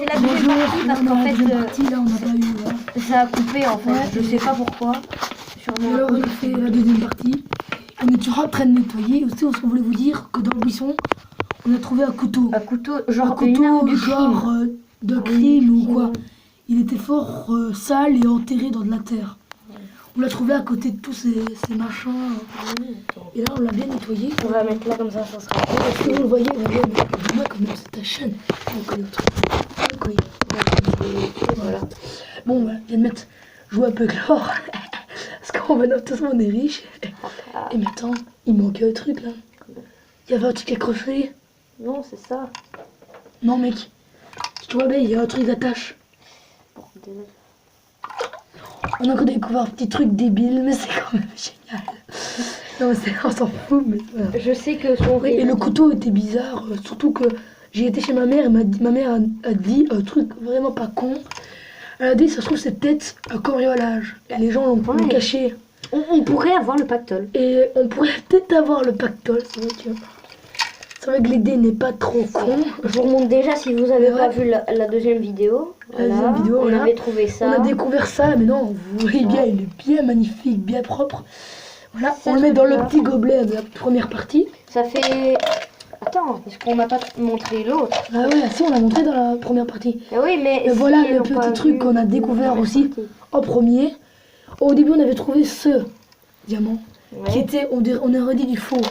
la deuxième partie parce qu'en fait, là, on n'a pas eu. ça a coupé en fait. Ouais. Je sais pas pourquoi. Et Sûrement. alors, on a fait la deuxième partie. On est toujours en train de nettoyer. Aussi, on voulait vous dire que dans le buisson, on a trouvé un couteau. Un couteau, Un genre couteau, une arme du genre crime. de Oui, crime ou crime. quoi. Il était fort sale et enterré dans de la terre. On l'a trouvé à côté de tous ces machins. Et là, on l'a bien nettoyé. On va mettre là comme ça sera. Est-ce que vous le voyez? Moi, comme c'est ta chaîne. On connaît le truc. Oui. Voilà. Bon, on va bien mettre. Jouer un peu avec l'or. Parce qu'on va de toute façon, on est riche. Et maintenant, il manque un truc là. Il y avait un truc accroché. Non, c'est ça. Non, mec. Tu vois bien, il y a un truc d'attache. On a encore découvert un petit truc débile, mais c'est quand même génial. Non, mais on s'en fout, mais voilà. Je sais que son Et le couteau était bizarre, surtout que j'ai été chez ma mère et ma mère a dit un truc vraiment pas con. Elle a dit, ça se trouve, c'est peut-être un cambriolage. Et les gens l'ont caché. On pourrait avoir le pactole. Et on pourrait peut-être avoir le pactole, c'est vrai que l'idée n'est pas trop con. Je vous remonte déjà si vous avez pas vu la deuxième vidéo. La deuxième vidéo, on voilà. avait trouvé ça. On a découvert ça, mais non, vous voyez bien, il est bien magnifique, bien propre. Voilà, on le met dans le petit gobelet de la première partie. Ça fait... Attends, parce qu'on n'a pas montré l'autre. Ah ouais, si, on l'a montré dans la première partie. Ah oui, mais... Et si voilà ils le l'ont pas petit truc vu, qu'on a découvert aussi en premier. Au début, on avait trouvé ce diamant, ouais. qui était, on aurait dit du faux.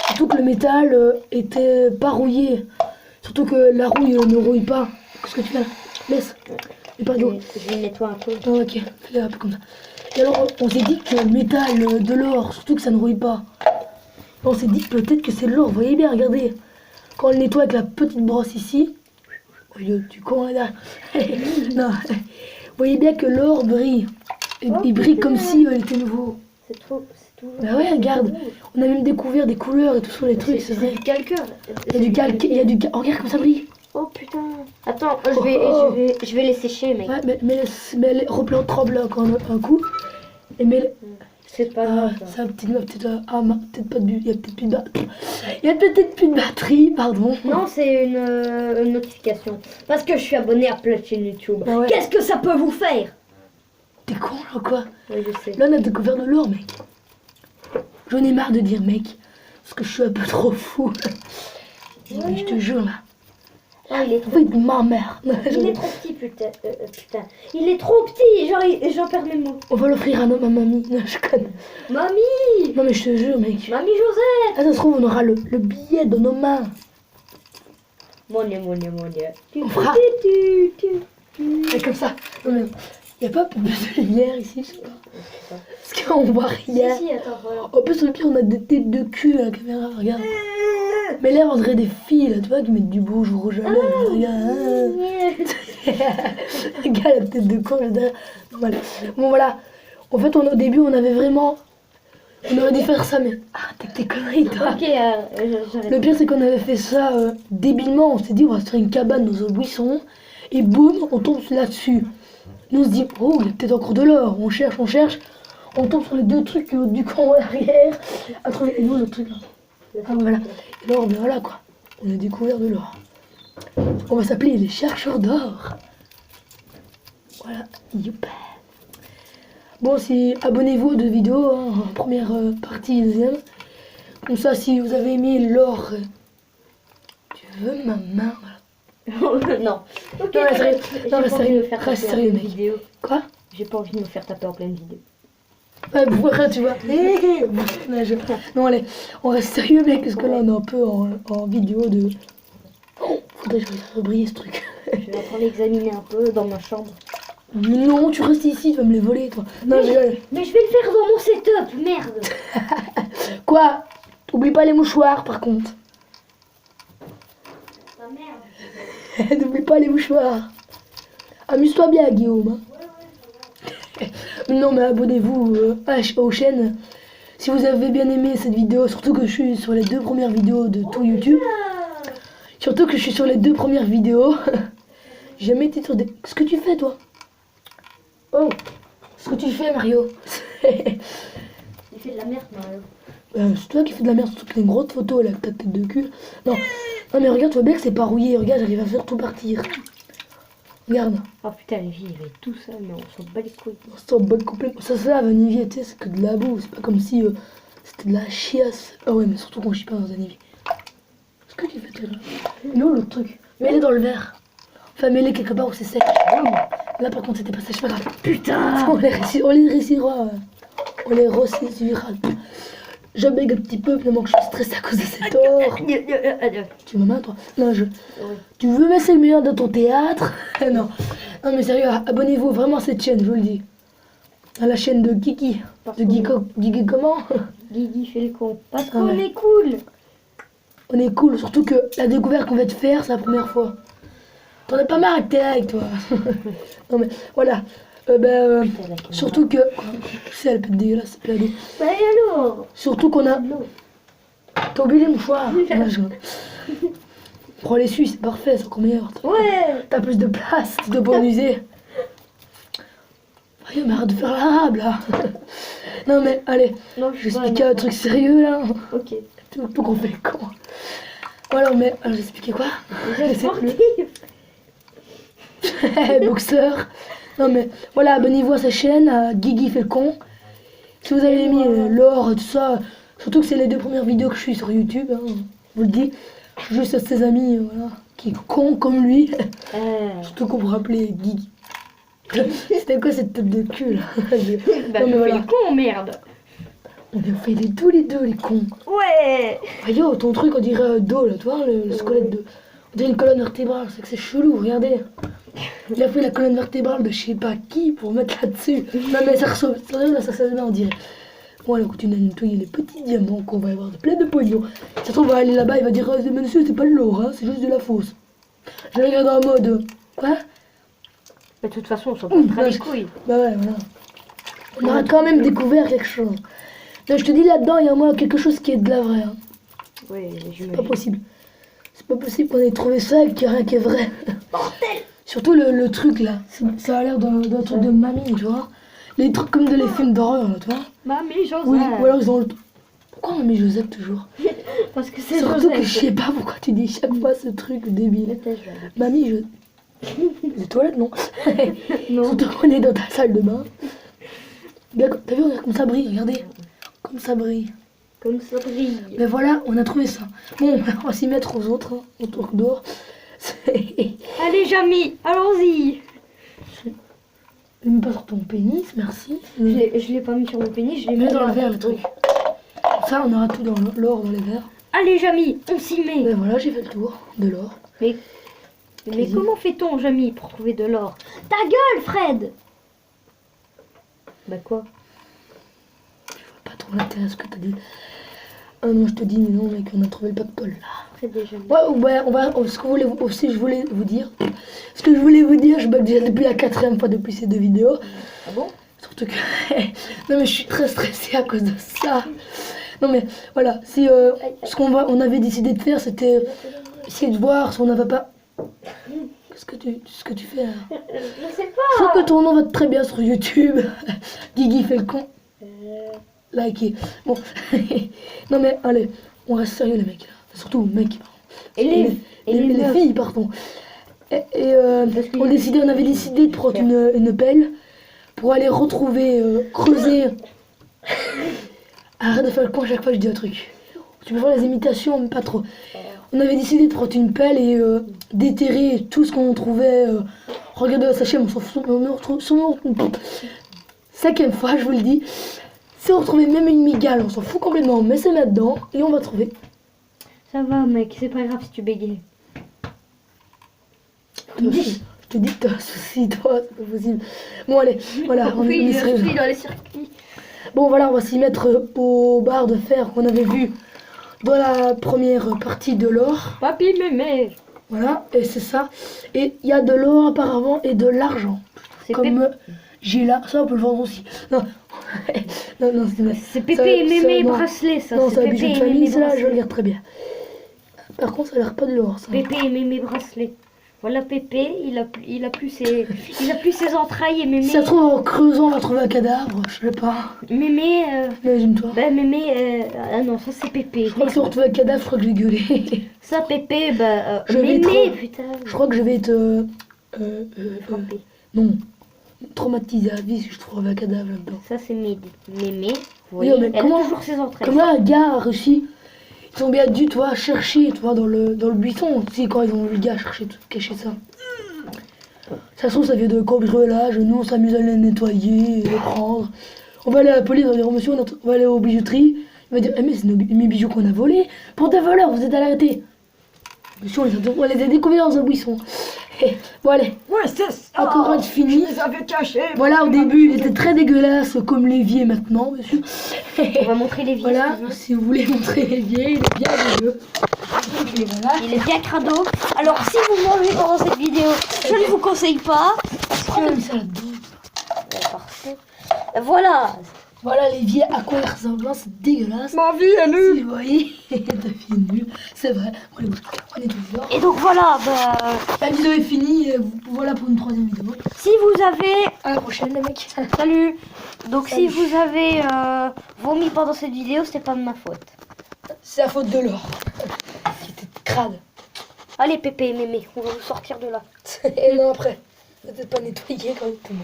Surtout que le métal était pas rouillé. Surtout que la rouille ne rouille pas. Qu'est-ce que tu fais là? Laisse. Et pas d'eau. Je vais nettoyer un peu. Ah, ok, fais un peu comme ça. Et alors, on s'est dit que le métal, de l'or, surtout que ça ne rouille pas. On s'est dit peut-être que c'est de l'or. Vous voyez bien, regardez. Quand on le nettoie avec la petite brosse ici. Au lieu du con là. Non. Vous voyez bien que l'or brille. Il brille comme si il était nouveau. C'est tout. Bah ouais, regarde. On a même découvert des couleurs et tout sur les trucs, c'est vrai. du calcaire. Il y a du calque, il y a du oh, regarde comme ça brille. Oh putain. Attends, je vais les sécher, mec. Ouais, mais replante-tremble encore un coup. Et mais C'est pas grave. ça peut-être pas de il y a peut-être plus de batterie. Il y a peut-être plus de batterie, pardon. Non, c'est une notification. Parce que je suis abonné à plein de chaînes YouTube. Ah ouais. Qu'est-ce que ça peut vous faire? T'es con là quoi? Oui, je sais. Là on a découvert de l'or, mec. J'en ai marre de dire mec. Parce que je suis un peu trop fou. Mais je te jure là. Oh, il est trop... Oui, ma mère. Il est trop petit, putain. Il est trop petit, j'en perds mes mots. On va l'offrir à ma mamie. Non, je connais. Mamie! Non mais je te jure mec. Mamie Josette! Ah, ça se trouve on aura le billet dans nos mains. Mon Dieu. On fera. Et comme ça. Non mais y a pas plus de lumière ici, je sais pas. Parce qu'on voit rien. Si, attends, voilà. En plus, au pire, on a des têtes de cul à la caméra, regarde. Mais là, on dirait des filles, là, tu vois, qui mettent du beau rouge à lèvres. Regarde. Regarde la tête de con, là, derrière. Voilà. Bon, voilà. En fait, au début, on avait vraiment... On aurait dû faire ça, mais... Arrête tes conneries, toi. Ok, j'arrête. Le pire, c'est qu'on avait fait ça débilement. On s'est dit, on va se faire une cabane dans un buisson. Et boum, on tombe là-dessus. Nous, on se dit, oh, il y a peut-être encore de l'or. On cherche. On tombe sur les deux trucs du camp en arrière. À trouver et nous, le truc là. Ah, voilà. Et l'or, ben voilà quoi. On a découvert de l'or. On va s'appeler les chercheurs d'or. Voilà. Youp. Bon, si abonnez-vous aux deux vidéos, hein, première partie, deuxième. Comme ça, si vous avez aimé l'or, tu veux ma main, voilà. Non. Ok, Non, mais sérieux. j'ai Non, mais pas envie de me sérieux. faire Reste taper en sérieux, pleine mec. vidéo. Quoi? J'ai pas envie de me faire taper en pleine vidéo. Ouais, voilà, tu vois. Non, allez, on reste sérieux, mec, parce que là, on est un peu en vidéo de... Oh, faudrait que je fasse briller ce truc. Je vais en train d'examiner un peu dans ma chambre. Non, tu restes ici, tu vas me les voler, toi. Non, Mais je vais le faire dans mon setup, merde. Quoi? Oublie pas les mouchoirs, par contre. Ah merde. N'oublie pas les mouchoirs. Amuse-toi bien, Guillaume. Non, mais abonnez-vous aux chaînes. Si vous avez bien aimé cette vidéo, surtout que je suis sur les deux premières vidéos de tout YouTube. Surtout que je suis sur les deux premières vidéos. J'ai jamais été sur des... Qu'est-ce que tu fais, toi? Oh, ce que tu fais, Mario. Il fait de la merde, Mario. C'est toi qui fais de la merde, surtout que t'as une grosse photo là, avec ta tête de cul. Non, non mais regarde, tu vois bien que c'est pas rouillé. Regarde, j'arrive à faire tout partir. Regarde, Oh putain, les filles, il va être tout seul, mais on s'en bat les couilles. on s'en bat complètement. Ça se lave un évier, tu sais, c'est que de la boue. C'est pas comme si c'était de la chiasse. Ah ouais, mais surtout qu'on chie pas dans un évier. Qu'est-ce que tu fais, toi là? Mais où l'autre truc? Mets-les dans le verre. Enfin, mets-les quelque part où c'est sec. Là, par contre, c'était pas sec, c'est pas grave. Putain. On les réussira. On les réussira. Je bègue un petit peu, finalement, que je suis stressée à cause de cet or. Tu m'as main, toi? Non, Oui. Tu veux laisser le meilleur de ton théâtre? Non. Non, mais sérieux, abonnez-vous vraiment à cette chaîne, je vous le dis. À la chaîne de Kiki. De Guigui comment? Guigui fait le con. Parce Ah qu'on ouais. est cool. On est cool, surtout que la découverte qu'on va te faire, c'est la première fois. T'en as pas marre avec tes likes, toi. Non, mais voilà. Surtout que. Tu sais, elle peut être dégueulasse, c'est plein d'eau. Bah et alors? Surtout qu'on a. T'as oublié les mouchoirs. Prends les Suisses, c'est parfait, c'est encore meilleur. Ouais. T'as plus de place, tu dois pas en user. Voyons, mais arrête de faire l'arabe là. Non mais allez, Non, je vais expliquer un truc sérieux là. Ok. Tout qu'on fait con. Voilà, mais alors j'expliquais quoi? Déjà sportif. Boxeur. Non mais voilà, abonnez-vous à sa chaîne, à Guigui fait le con. Si vous avez mis l'or, tout ça, surtout que c'est les 2 premières vidéos que je suis sur YouTube, hein, je vous le dis. Je suis juste à ses amis, voilà, qui est con comme lui. Surtout qu'on pourrait appeler Guigui. C'était quoi cette tête de cul là? Bah Non, mais je fais voilà. le con, merde. On a fait tous les deux les cons. Ouais. Ah yo, ton truc on dirait dos là, tu vois, le squelette de... On dirait une colonne vertébrale, c'est que c'est chelou, regardez. Il a fait la colonne vertébrale de je sais pas qui pour mettre là-dessus. Non mais ça ressemble, là ça se met on dirait. Bon alors écoute, on a nettoyé les petits diamants qu'on va avoir de plein de pognon. Ça se trouve on va aller là-bas, il va dire monsieur c'est pas de l'or, hein, c'est juste de la fausse. Je vais regarder en mode quoi? Bah de toute façon on s'en bat les couilles. Bah ouais voilà. On aura quand même découvert quelque chose. Là je te dis là-dedans il y a au moins quelque chose qui est de la vraie. Hein. Ouais, C'est pas possible. C'est pas possible qu'on ait trouvé ça et qu'il n'y a rien qui est vrai. Bordel. Surtout le truc là, ça a l'air d'un truc de mamie, tu vois. Les trucs comme dans les films d'horreur là, tu vois. Mamie Joseph. Oui, ou alors ils ont le... Pourquoi Mamie Joseph toujours? Parce que c'est Surtout Joseph. que je sais pas pourquoi tu dis chaque fois ce truc débile. Peut-être je vais aller. Mamie Joseph. Les toilettes non. Non. Surtout qu'on est dans ta salle de bain. Regarde, t'as vu, regarde comme ça brille, regardez. Comme ça brille. Comme ça brille. Mais voilà, on a trouvé ça. Bon, on va s'y mettre aux autres, hein, aux trucs d'or. Allez Jamy, allons-y. Mets pas sur ton pénis, merci. Je l'ai pas mis sur mon pénis, je l'ai mis Mets dans le verre le truc. Ça, on aura tout dans l'or dans les verres. Allez Jamy, on s'y met. Ben voilà, j'ai fait le tour de l'or. Mais comment fait-on Jamy pour trouver de l'or? Ta gueule Fred. Bah quoi? Je vois pas trop l'intérêt à ce que t'as dit. Ah non, je te dis, mais non, mec, on a trouvé le pactole là. Fred déjà. Ouais, on va. Ce que je voulais vous dire. Ce que je voulais vous dire, je bug déjà depuis la 4e fois depuis ces 2 vidéos. Ah bon? Surtout que. Non, mais je suis très stressée à cause de ça. Non, mais voilà, si. On avait décidé de faire, c'était essayer de voir si on n'avait pas. Qu'est-ce que tu fais là? Je sais Je pas. crois que ton nom va très bien sur YouTube. Guigui fait le con. Likez. Bon. Non mais allez, on reste sérieux les mecs. Là. Surtout les mecs. Et les meufs. filles, pardon. Et Parce que on avait décidé de prendre une pelle pour aller retrouver, creuser. Arrête de faire le con à chaque fois que je dis un truc. Tu peux faire les imitations, mais pas trop. On avait décidé de prendre une pelle et déterrer tout ce qu'on trouvait. Regardez la sachet, on s'en fout. On retrouve 5e fois, je vous le dis. Si on retrouvait même une migale, on s'en fout complètement. On met ça là-dedans et on va trouver. Ça va mec, c'est pas grave si tu bégayes. Je te dis que t'as un souci, toi, c'est pas possible. Bon, allez, voilà, on Oui, est je sérieux. suis dans les circuits. Bon, voilà, on va s'y mettre aux barres de fer qu'on avait vu dans la première partie de l'or. Papy mémé. Voilà, et c'est ça. Et il y a de l'or apparemment et de l'argent. C'est Comme j'ai là, ça on peut le vendre aussi. Non, non, C'est Pépé et Mémé non. bracelet ça. Non, C'est c'est un Pépé bijou de et famille, Mémé ça là, je bracelet. regarde très bien. Par contre, ça a l'air pas de l'or, ça. Pépé et Mémé bracelet. Voilà Pépé, il a plus ses entrailles et Mémé. Si ça se trouve, en creusant, on va trouver un cadavre, je sais pas. Mémé, Imagine-toi. bah Mémé, ah non ça c'est Pépé. Je crois que si on retrouve un cadavre, je crois que je vais gueuler. Ça Pépé, bah Je vais Mémé trop- putain. Je crois que je vais être Frappé. Non. Traumatisé à vie si je trouve un cadavre là-dedans. Ça, c'est Mémé. Vous Oui, voyez, mais elle comment- a toujours ses entrailles. Comment un gars a réussi? Ils ont bien dû, toi, chercher, toi, dans le buisson. Tu sais, quand ils ont vu le gars chercher, cacher ça. Ça se trouve, ça vient de cambriolage. Nous, on s'amuse à les nettoyer, les prendre. On va aller à la police, on va dire, monsieur, on va aller aux bijouteries. Il va dire, mais c'est mes bijoux qu'on a volés. Pour des voleurs, vous êtes à l'arrêté. Monsieur, on les a découverts dans un buisson. Et, bon, allez, Ouais, c'est ça. encore un de fini. Je les avais cachés. Voilà, au début, il était très dégueulasse, comme l'évier maintenant, monsieur. On va montrer les vies. Voilà, si vous voulez montrer l'évier, il est bien dégueu. Et voilà. Il est bien crado. Alors, si vous mangez pendant cette vidéo, je ne vous conseille pas. Parce Pourquoi que... t'as mis ça là-dedans? Parce que... Voilà. Voilà l'évier à quoi il ressemble, c'est dégueulasse. Ma vie est Si nulle. vous voyez, ta fille est nulle, c'est vrai. On est tous là. Et donc voilà, bah, La vidéo est finie, voilà pour une troisième vidéo. si vous avez... À la prochaine les mecs. Salut. Donc Salut. si vous avez vomi pendant cette vidéo, c'est pas de ma faute. C'est la faute de l'or. Qui était crade. Allez Pépé et Mémé, on va vous sortir de là. Et non après, peut-être pas nettoyé correctement.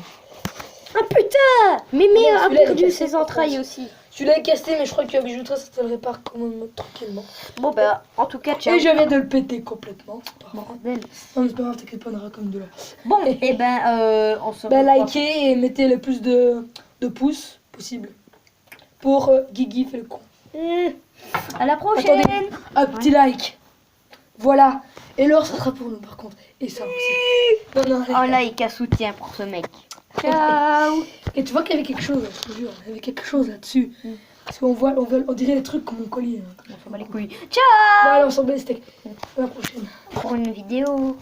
Ah putain, Mémé Non, a celui-là, il est perdu cassé, ses par entrailles contre. aussi. Celui-là est cassé, mais je crois que la bijouterie, ça te le répare quand même tranquillement. Bon bah, en tout cas, ciao. Et je viens de le péter complètement. C'est pas grave. Bordel. Non, mais c'est pas grave, t'inquiète pas, on aura comme de l'or. Bon, et ben, on se Bah, revoit. likez et mettez le plus de pouces possible. Pour Guigui fait le con. À la prochaine. Attendez, un petit like. Voilà. Et l'or, ça sera pour nous par contre. Et ça aussi. Non, non, allez. Un like à soutien pour ce mec. Ciao. Et tu vois qu'il y avait quelque chose, je te jure. Il y avait quelque chose là-dessus. Parce qu'on voit, on dirait les trucs comme mon collier. Hein. On s'en bat les couilles. Ciao. Voilà, on s'en bat les steaks. À la prochaine. Pour une vidéo.